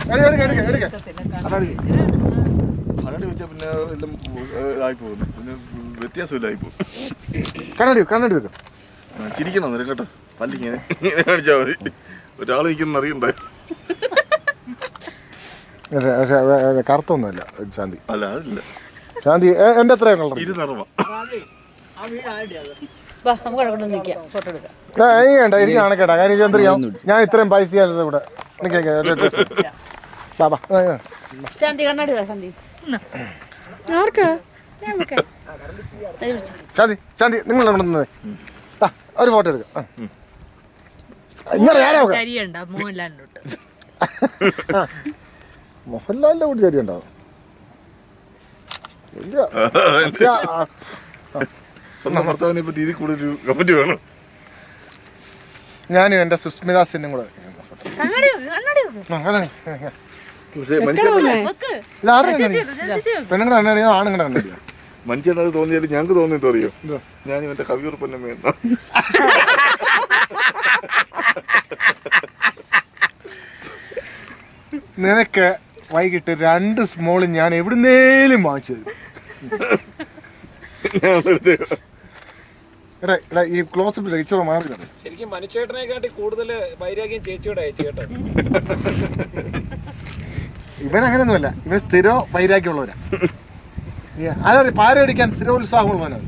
കണ്ണാടി വെച്ചാൽ പിന്നെ എല്ലാം ആയി പോകുന്നു, പിന്നെ വ്യത്യാസമില്ലായി പോകും. കണ്ണാടി വെക്കും. ചിരിക്കണം അന്നേരം കേട്ടോ, പല്ലിങ്ങനെ കാണിച്ചാൽ മതി. ഒരാൾ നിൽക്കുന്ന അറിയണ്ടായി. കറുത്തൊന്നുമല്ല ശാന്തി. അല്ല അതില്ല ശാന്തി. എൻ്റെ എത്ര കളർ? ഇരുനിറമ. വേണ്ട, എനിക്ക് കാണക്കേട്ടാ. കാര്യം ചന്ദ്രിയാ, ഞാൻ ഇത്രയും പൈസ ഇവിടെ ശാന്തി ശാന്തി നിങ്ങൾ കൊണ്ടുവന്നത് ഒരു ഫോട്ടോ എടുക്കാം. മോഹൻലാലിന്റെ കൂടി ശരി ഉണ്ടാവും. ഞാനും എന്റെ സുസ്മിത സെന്നും കൂടെ പെണ്ണുങ്ങളുടെ കണ്ണടിയോ ആണുങ്ങളുടെ കണ്ണടിയോ? മനുഷ്യനത് തോന്നിയാലും ഞങ്ങൾക്ക് തോന്നിട്ട് അറിയോ, ഞാൻ മറ്റേ കവിയുറപ്പന്നെ വേണ്ട. നിനക്ക് വൈകിട്ട് 2 സ്മോള് ഞാൻ എവിടുന്നേലും വാങ്ങിച്ചു തരും. എടാ ഈ ക്ലോസപ്പിൽ ഇച്ചിരി മാറി. ശരിക്കും മനുഷ്യേട്ടനെക്കാട്ടി കൂടുതൽ വൈരാഗ്യം ചേച്ചിയോടെ അയച്ചു കേട്ടോ. ഇവൻ അങ്ങനെയൊന്നുമല്ല, ഇവൻ സ്ഥിര വൈരാഗ്യമുള്ളവരാ. അതറിയ പാരടിക്കാൻ സ്ഥിര ഉത്സാഹമുള്ളവനാണ്.